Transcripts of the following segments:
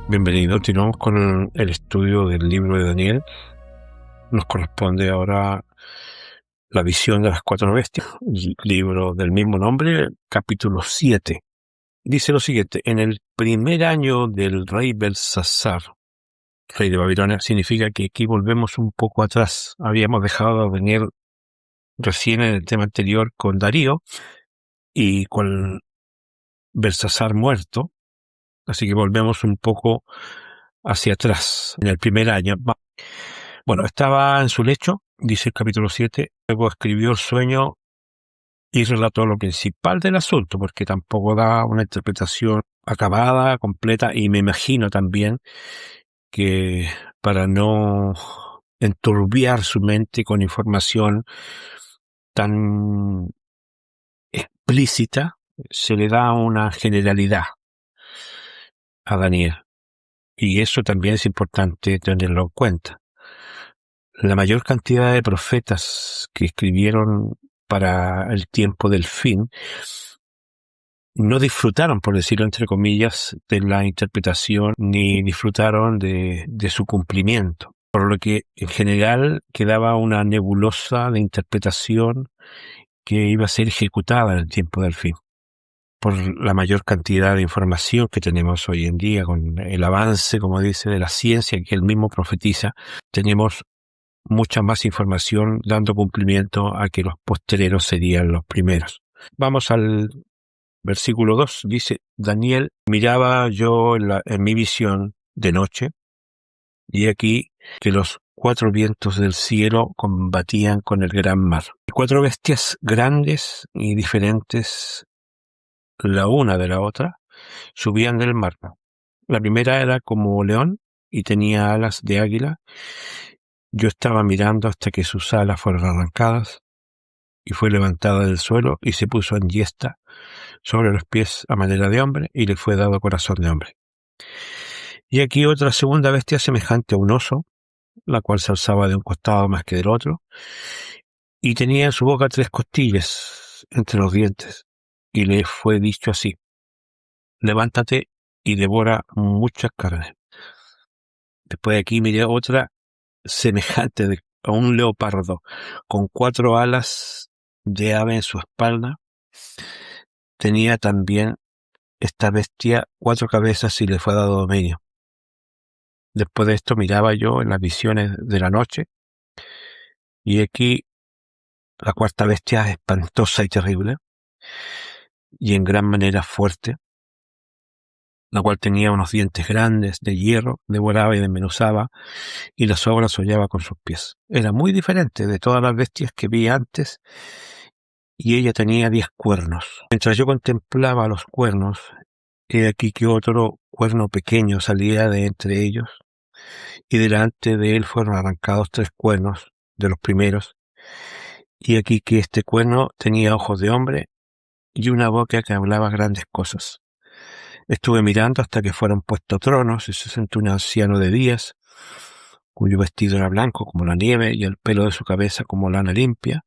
Bienvenido, continuamos con el estudio del libro de Daniel. Nos corresponde ahora la visión de las 4 bestias, libro del mismo nombre, capítulo 7. Dice lo siguiente: en el primer año del rey Belsasar, rey de Babilonia, significa que aquí volvemos un poco atrás. Habíamos dejado de venir recién en el tema anterior con Darío y con Belsasar muerto, así que volvemos un poco hacia atrás, en el primer año. Bueno, estaba en su lecho, dice el capítulo 7, luego escribió el sueño y relató lo principal del asunto, porque tampoco da una interpretación acabada, completa, y me imagino también que para no enturbiar su mente con información tan explícita, se le da una generalidad a Daniel. Y eso también es importante tenerlo en cuenta. La mayor cantidad de profetas que escribieron para el tiempo del fin no disfrutaron, por decirlo entre comillas, de la interpretación ni disfrutaron de su cumplimiento, por lo que en general quedaba una nebulosa de interpretación que iba a ser ejecutada en el tiempo del fin. Por la mayor cantidad de información que tenemos hoy en día, con el avance, como dice, de la ciencia que él mismo profetiza, tenemos mucha más información dando cumplimiento a que los postreros serían los primeros. Vamos al versículo 2, dice: Daniel, miraba yo en mi visión de noche, y aquí que los 4 vientos del cielo combatían con el gran mar. 4 bestias grandes y diferentes la una de la otra subían del mar. La primera era como león y tenía alas de águila. Yo estaba mirando hasta que sus alas fueron arrancadas y fue levantada del suelo y se puso en yesta sobre los pies a manera de hombre, y le fue dado corazón de hombre. Y aquí otra segunda bestia semejante a un oso, la cual se alzaba de un costado más que del otro, y tenía en su boca 3 costillas entre los dientes, y le fue dicho así: levántate y devora muchas carnes. Después de aquí miré otra semejante a un leopardo, con 4 alas de ave en su espalda. Tenía también esta bestia 4 cabezas y le fue dado dominio. Después de esto miraba yo en las visiones de la noche, y aquí la 4ª bestia, espantosa y terrible, y en gran manera fuerte, la cual tenía unos dientes grandes de hierro, devoraba y desmenuzaba, y las obras hollaba con sus pies. Era muy diferente de todas las bestias que vi antes, y ella tenía 10 cuernos. Mientras yo contemplaba los cuernos, he aquí que otro cuerno pequeño salía de entre ellos, y delante de él fueron arrancados 3 cuernos de los primeros, y aquí que este cuerno tenía ojos de hombre y una boca que hablaba grandes cosas. Estuve mirando hasta que fueron puestos tronos, y se sentó un anciano de días, cuyo vestido era blanco como la nieve y el pelo de su cabeza como lana limpia.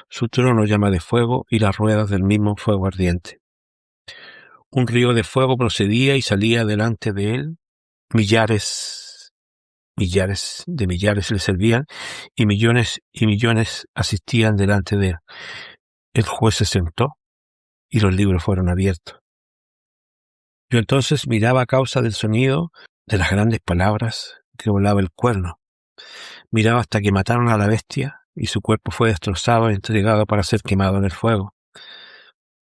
Su trono llama de fuego y las ruedas del mismo fuego ardiente. Un río de fuego procedía y salía delante de él. Millares de millares le servían, y millones asistían delante de él. El juez se sentó y los libros fueron abiertos. Yo entonces miraba a causa del sonido de las grandes palabras que volaba el cuerno. Miraba hasta que mataron a la bestia, y su cuerpo fue destrozado y entregado para ser quemado en el fuego.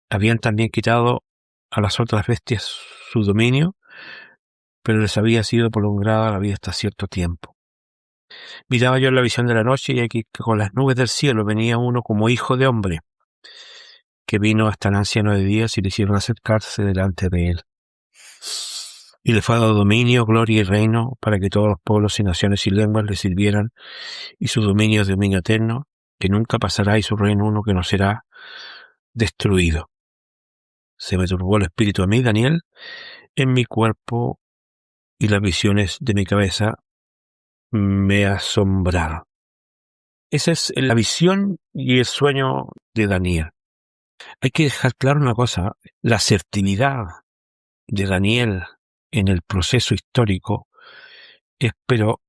Habían también quitado a las otras bestias su dominio, pero les había sido prolongada la vida hasta cierto tiempo. Miraba yo en la visión de la noche, y aquí que con las nubes del cielo venía uno como hijo de hombre, que vino hasta el anciano de días y le hicieron acercarse delante de él. Y le fue dado dominio, gloria y reino, para que todos los pueblos y naciones y lenguas le sirvieran, y su dominio es dominio eterno, que nunca pasará, y su reino uno que no será destruido. Se me turbó el espíritu a mí, Daniel, en mi cuerpo, y las visiones de mi cabeza me asombraron. Esa es la visión y el sueño de Daniel. Hay que dejar claro una cosa: la asertividad de Daniel en el proceso histórico es, pero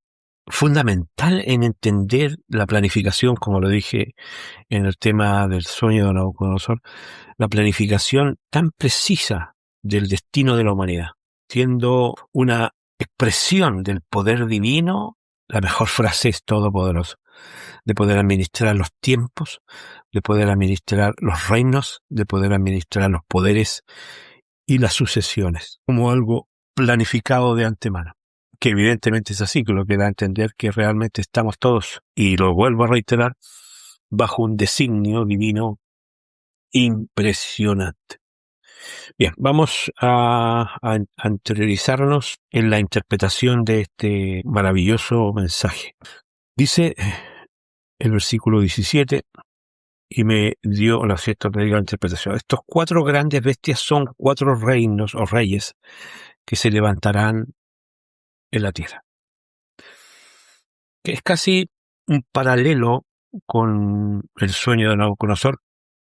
fundamental en entender la planificación, como lo dije en el tema del sueño de Nabucodonosor, la planificación tan precisa del destino de la humanidad, siendo una expresión del poder divino. La mejor frase es todopoderoso, de poder administrar los tiempos, de poder administrar los reinos, de poder administrar los poderes y las sucesiones, como algo planificado de antemano. Que evidentemente es así, que lo que da a entender que realmente estamos todos, y lo vuelvo a reiterar, bajo un designio divino impresionante. Bien, vamos a interiorizarnos en la interpretación de este maravilloso mensaje. Dice el versículo 17, y me dio la interpretación. Estos 4 grandes bestias son 4 reinos o reyes que se levantarán en la tierra. Que es casi un paralelo con el sueño de Nabucodonosor,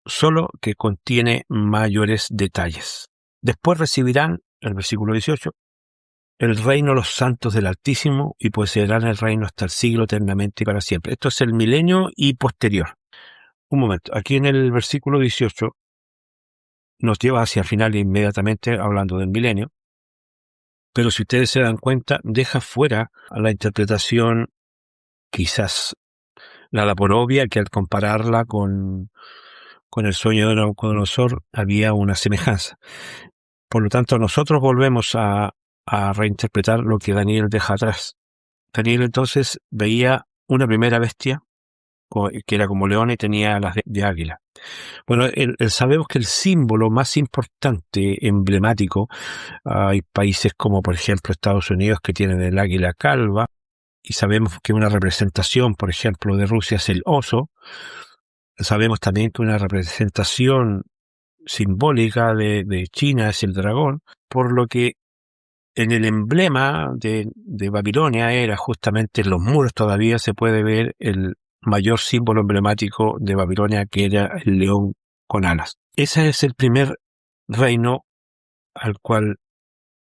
solo que contiene mayores detalles. Después recibirán, el versículo 18, el reino los santos del Altísimo y poseerán el reino hasta el siglo eternamente y para siempre. Esto es el milenio y posterior. Un momento, aquí en el versículo 18 nos lleva hacia el final inmediatamente hablando del milenio, pero si ustedes se dan cuenta, deja fuera a la interpretación, quizás la da por obvia, que al compararla con el sueño de Nabucodonosor había una semejanza. Por lo tanto, nosotros volvemos a reinterpretar lo que Daniel deja atrás. Daniel entonces veía una primera bestia que era como león y tenía alas de águila. Bueno, sabemos que el símbolo más importante, emblemático, hay países como por ejemplo Estados Unidos que tienen el águila calva, y sabemos que una representación, por ejemplo, de Rusia es el oso. Sabemos también que una representación simbólica de China es el dragón, por lo que en el emblema de Babilonia era justamente en los muros todavía se puede ver el mayor símbolo emblemático de Babilonia, que era el león con alas. Ese es el primer reino al cual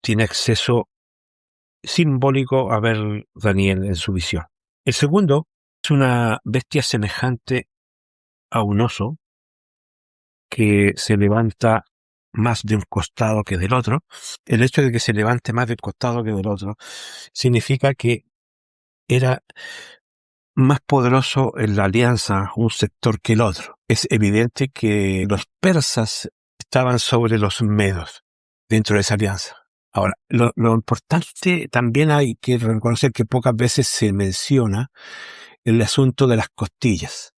tiene acceso simbólico a ver Daniel en su visión. El segundo es una bestia semejante a un oso que se levanta más de un costado que del otro. El hecho de que se levante más de un costado que del otro significa que era más poderoso en la alianza un sector que el otro. Es evidente que los persas estaban sobre los medos dentro de esa alianza. Ahora, lo importante también hay que reconocer que pocas veces se menciona el asunto de las costillas.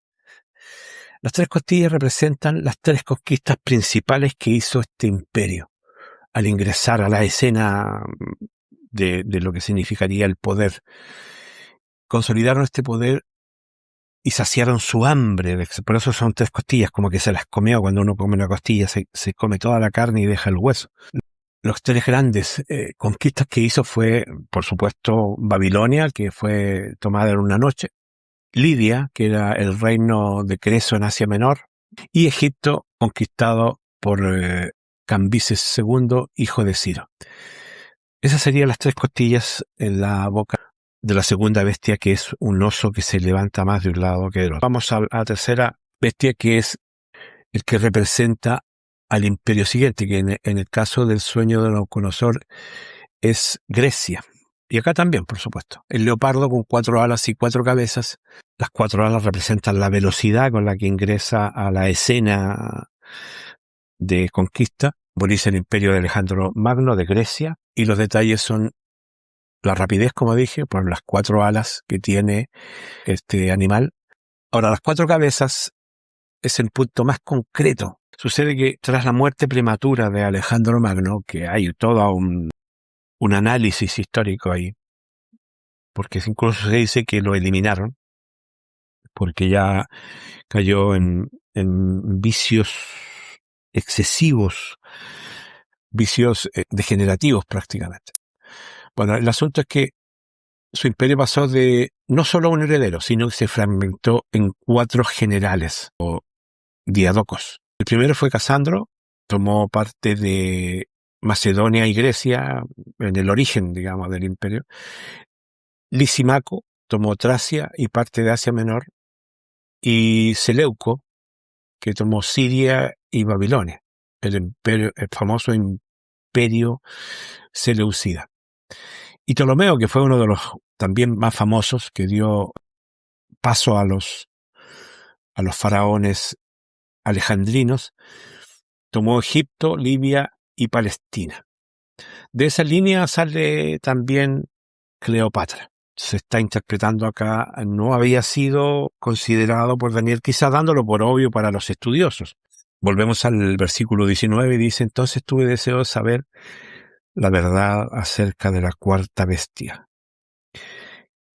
Las 3 costillas representan las 3 conquistas principales que hizo este imperio al ingresar a la escena de lo que significaría el poder. Consolidaron este poder y saciaron su hambre. Por eso son 3 costillas, como que se las comió. Cuando uno come una costilla se come toda la carne y deja el hueso. Los 3 grandes conquistas que hizo fue, por supuesto, Babilonia, que fue tomada en una noche, Lidia, que era el reino de Creso en Asia Menor, y Egipto, conquistado por Cambises II, hijo de Ciro. Esas serían las 3 costillas en la boca de la segunda bestia, que es un oso que se levanta más de un lado que del otro. Vamos a la tercera bestia, que es el que representa al imperio siguiente, que en el caso del sueño de Nabucodonosor es Grecia. Y acá también, por supuesto. El leopardo con 4 alas y 4 cabezas. Las 4 alas representan la velocidad con la que ingresa a la escena de conquista. Simboliza el imperio de Alejandro Magno de Grecia. Y los detalles son la rapidez, como dije, por las 4 alas que tiene este animal. Ahora, las 4 cabezas es el punto más concreto. Sucede que tras la muerte prematura de Alejandro Magno, que hay todo un análisis histórico ahí, porque incluso se dice que lo eliminaron, porque ya cayó en vicios excesivos, vicios degenerativos prácticamente. Bueno, el asunto es que su imperio pasó de no solo a un heredero, sino que se fragmentó en 4 generales o diadocos. El primero fue Casandro, tomó parte de Macedonia y Grecia, en el origen, digamos, del imperio. Lisímaco tomó Tracia y parte de Asia Menor, y Seleuco, que tomó Siria y Babilonia, el famoso imperio seleucida. Y Ptolomeo, que fue uno de los también más famosos, que dio paso a los faraones alejandrinos, tomó Egipto, Libia y Palestina. De esa línea sale también Cleopatra. Se está interpretando acá, no había sido considerado por Daniel, quizá dándolo por obvio para los estudiosos. Volvemos al versículo 19 y dice: entonces tuve deseo de saber la verdad acerca de la cuarta bestia,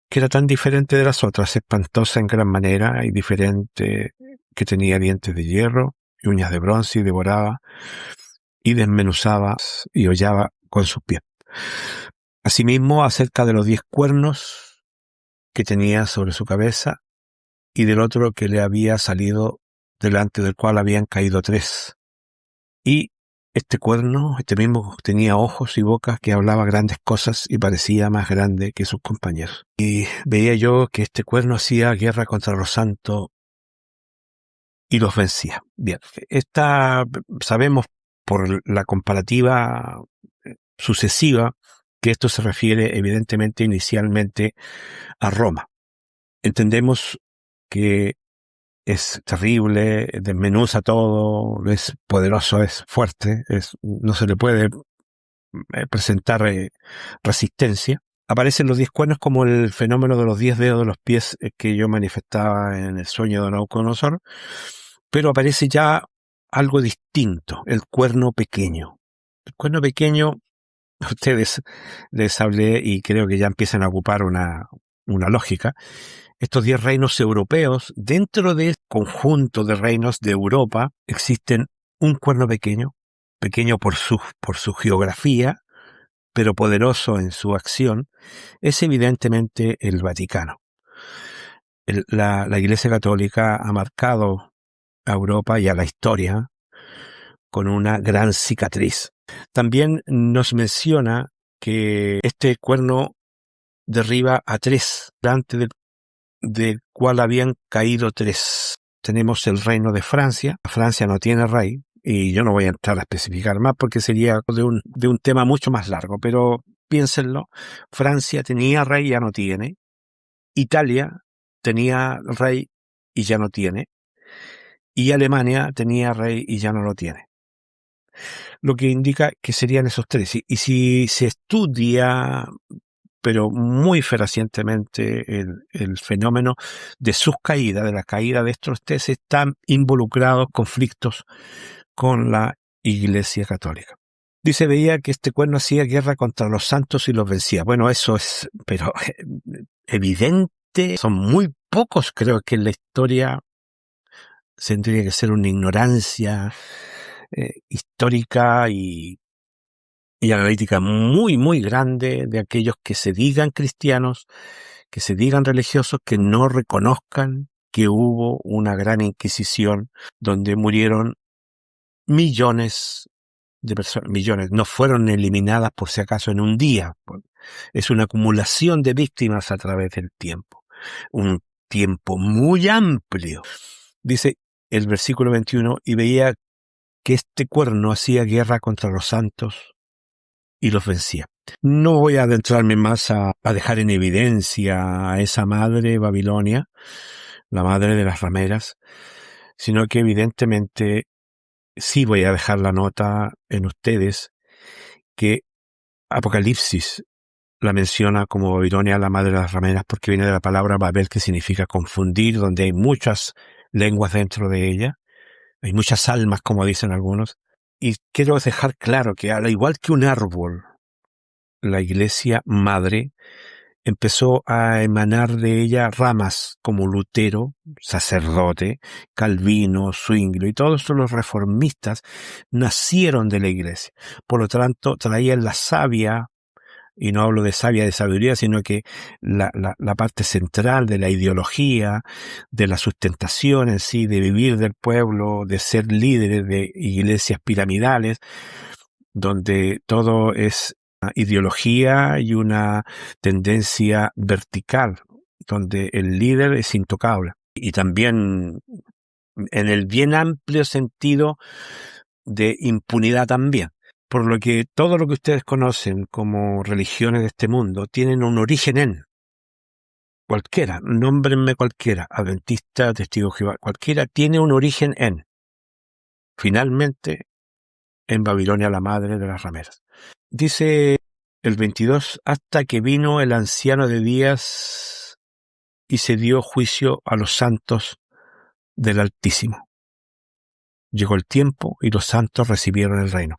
que era tan diferente de las otras, espantosa en gran manera y diferente, que tenía dientes de hierro y uñas de bronce, y devoraba y desmenuzaba y hollaba con sus pies. Asimismo, acerca de los 10 cuernos que tenía sobre su cabeza, y del otro que le había salido, delante del cual habían caído 3. Y este cuerno, este mismo, tenía ojos y boca, que hablaba grandes cosas y parecía más grande que sus compañeros. Y veía yo que este cuerno hacía guerra contra los santos y los vencía. Bien, sabemos por la comparativa sucesiva que esto se refiere evidentemente inicialmente a Roma. Entendemos que es terrible, desmenuza todo, es poderoso, es fuerte, no se le puede presentar resistencia. Aparecen los 10 cuernos como el fenómeno de los 10 dedos de los pies que yo manifestaba en el sueño de Nabucodonosor, pero aparece ya algo distinto, el cuerno pequeño. El cuerno pequeño, a ustedes les hablé y creo que ya empiezan a ocupar una lógica. Estos 10 reinos europeos, dentro de este conjunto de reinos de Europa, existen un cuerno pequeño por su geografía, pero poderoso en su acción, es evidentemente el Vaticano. La Iglesia Católica ha marcado a Europa y a la historia con una gran cicatriz. También nos menciona que este cuerno derriba a 3, delante del cual habían caído 3. Tenemos el reino de Francia. Francia no tiene rey, y yo no voy a entrar a especificar más porque sería de un tema mucho más largo, pero piénsenlo. Francia tenía rey, ya no tiene. Italia tenía rey y ya no tiene. Y Alemania tenía rey y ya no lo tiene. Lo que indica que serían esos 3. Y si se estudia, pero muy fehacientemente, el fenómeno de sus caídas, de la caída de estos 3, están involucrados conflictos con la Iglesia Católica. Dice, veía que este cuerno hacía guerra contra los santos y los vencía. Bueno, eso es, pero evidente. Son muy pocos, creo que en la historia tendría que ser una ignorancia histórica y analítica muy, muy grande de aquellos que se digan cristianos, que se digan religiosos, que no reconozcan que hubo una gran inquisición donde murieron millones de personas. Millones no fueron eliminadas por si acaso en un día. Es una acumulación de víctimas a través del tiempo. Un tiempo muy amplio. Dice el versículo 21, y veía que este cuerno hacía guerra contra los santos y los vencía. No voy a adentrarme más a dejar en evidencia a esa madre Babilonia, la madre de las rameras, sino que evidentemente sí voy a dejar la nota en ustedes que Apocalipsis la menciona como Babilonia, la madre de las rameras, porque viene de la palabra Babel, que significa confundir, donde hay muchas lenguas dentro de ella, hay muchas almas, como dicen algunos. Y quiero dejar claro que, al igual que un árbol, la Iglesia Madre empezó a emanar de ella ramas como Lutero, sacerdote, Calvino, Zwinglio, y todos los reformistas nacieron de la Iglesia. Por lo tanto, traían la savia, y no hablo de savia de sabiduría, sino que la parte central de la ideología, de la sustentación en sí, de vivir del pueblo, de ser líderes de iglesias piramidales, donde todo es una ideología y una tendencia vertical, donde el líder es intocable. Y también en el bien amplio sentido de impunidad también. Por lo que todo lo que ustedes conocen como religiones de este mundo tienen un origen en cualquiera, nómbrenme cualquiera, adventista, testigo de Jehová, cualquiera tiene un origen en, finalmente, en Babilonia la madre de las rameras. Dice el 22, hasta que vino el anciano de días y se dio juicio a los santos del Altísimo. Llegó el tiempo y los santos recibieron el reino.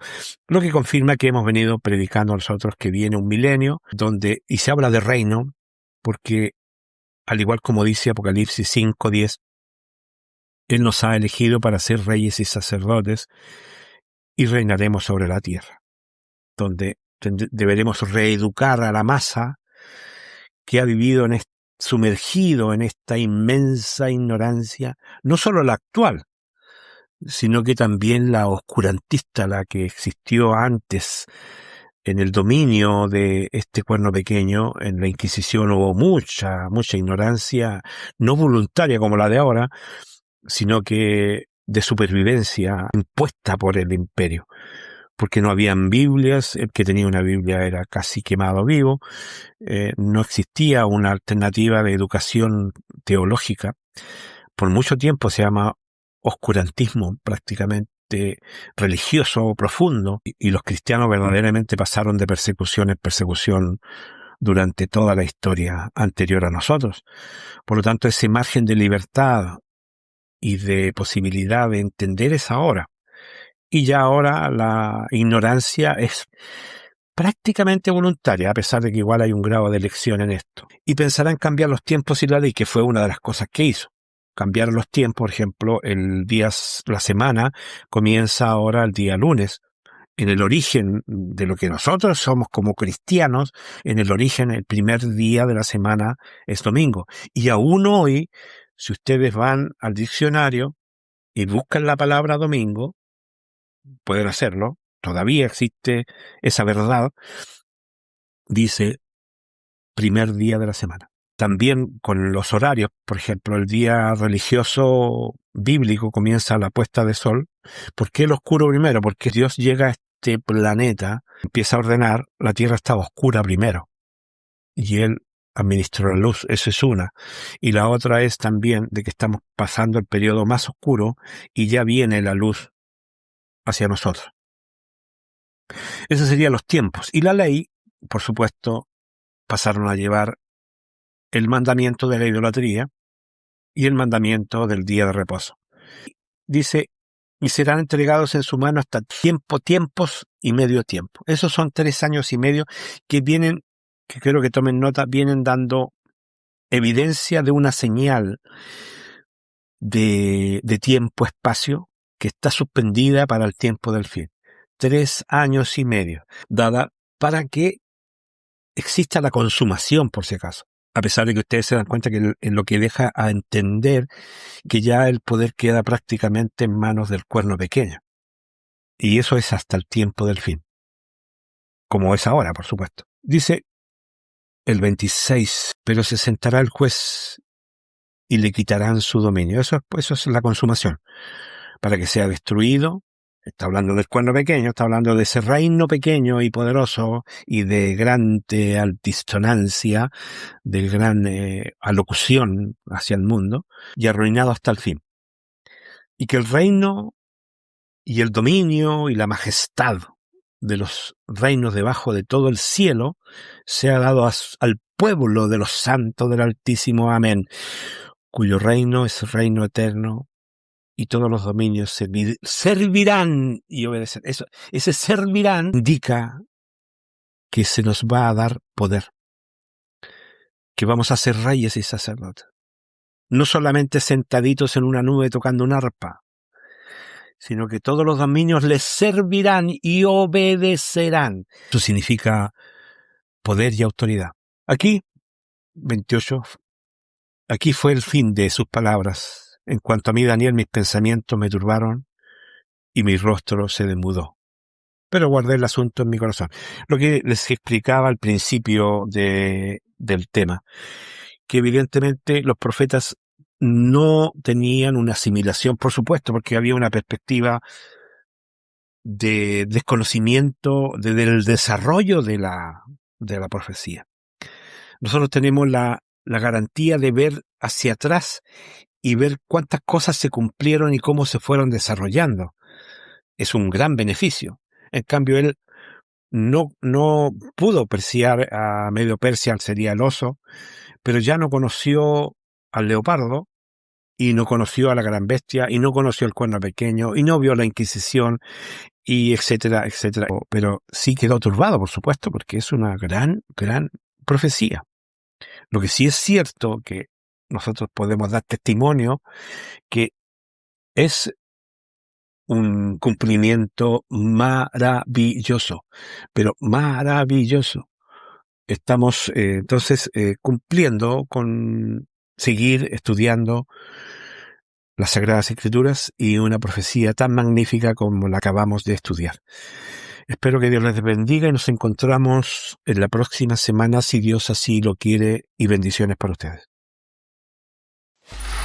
Lo que confirma que hemos venido predicando nosotros que viene un milenio y se habla de reino porque, al igual como dice Apocalipsis 5:10, Él nos ha elegido para ser reyes y sacerdotes y reinaremos sobre la tierra, donde deberemos reeducar a la masa que ha vivido sumergido en esta inmensa ignorancia, no solo la actual, sino que también la oscurantista, la que existió antes en el dominio de este cuerno pequeño. En la Inquisición hubo mucha ignorancia, no voluntaria como la de ahora, sino que de supervivencia impuesta por el imperio, porque no habían Biblias, el que tenía una Biblia era casi quemado vivo, no existía una alternativa de educación teológica. Por mucho tiempo se llama oscurantismo prácticamente religioso profundo, y los cristianos verdaderamente pasaron de persecución en persecución durante toda la historia anterior a nosotros. Por lo tanto, ese margen de libertad y de posibilidad de entender es ahora. Y ya ahora la ignorancia es prácticamente voluntaria, a pesar de que igual hay un grado de elección en esto. Y pensará en cambiar los tiempos y la ley, que fue una de las cosas que hizo. Cambiar los tiempos, por ejemplo, la semana comienza ahora el día lunes. En el origen de lo que nosotros somos como cristianos, en el origen, el primer día de la semana es domingo. Y aún hoy, si ustedes van al diccionario y buscan la palabra domingo, pueden hacerlo, todavía existe esa verdad, dice primer día de la semana. También con los horarios, por ejemplo, el día religioso bíblico comienza a la puesta de sol. ¿Por qué el oscuro primero? Porque Dios llega a este planeta, empieza a ordenar, la tierra estaba oscura primero, y Él administró la luz. Esa es una. Y la otra es también de que estamos pasando el periodo más oscuro y ya viene la luz hacia nosotros. Esos serían los tiempos. Y la ley, por supuesto, pasaron a llevar el mandamiento de la idolatría y el mandamiento del día de reposo. Dice, y serán entregados en su mano hasta tiempos y medio tiempo. Esos son 3 años y medio que vienen, que quiero que tomen nota, vienen dando evidencia de una señal de tiempo-espacio que está suspendida para el tiempo del fin. 3 años y medio, dada para que exista la consumación, por si acaso. A pesar de que ustedes se dan cuenta que en lo que deja a entender que ya el poder queda prácticamente en manos del cuerno pequeño. Y eso es hasta el tiempo del fin. Como es ahora, por supuesto. Dice el 26, pero se sentará el juez y le quitarán su dominio. Eso es la consumación. Para que sea destruido. Está hablando del cuerno pequeño, está hablando de ese reino pequeño y poderoso y de gran altistonancia, de gran alocución hacia el mundo, y arruinado hasta el fin. Y que el reino y el dominio y la majestad de los reinos debajo de todo el cielo sea dado al pueblo de los santos del Altísimo. Amén. Cuyo reino es reino eterno, y todos los dominios servirán y obedecer. Ese servirán indica que se nos va a dar poder, que vamos a ser reyes y sacerdotes. No solamente sentaditos en una nube tocando un arpa, sino que todos los dominios les servirán y obedecerán. Eso significa poder y autoridad. Aquí, 28, aquí fue el fin de sus palabras. En cuanto a mí, Daniel, mis pensamientos me turbaron y mi rostro se demudó. pero guardé el asunto en mi corazón. Lo que les explicaba al principio del tema, que evidentemente los profetas no tenían una asimilación, por supuesto, porque había una perspectiva de desconocimiento del desarrollo de la profecía. Nosotros tenemos la garantía de ver hacia atrás y ver cuántas cosas se cumplieron y cómo se fueron desarrollando. Es un gran beneficio. En cambio, él no pudo apreciar a Medio Persia, sería el oso, pero ya no conoció al leopardo, y no conoció a la gran bestia, y no conoció el cuerno pequeño, y no vio la Inquisición, y etcétera, etcétera. Pero sí quedó turbado, por supuesto, porque es una gran profecía. Lo que sí es cierto, que nosotros podemos dar testimonio, que es un cumplimiento maravilloso, pero maravilloso. Estamos entonces cumpliendo con seguir estudiando las Sagradas Escrituras y una profecía tan magnífica como la acabamos de estudiar. Espero que Dios les bendiga y nos encontramos en la próxima semana, si Dios así lo quiere, y bendiciones para ustedes.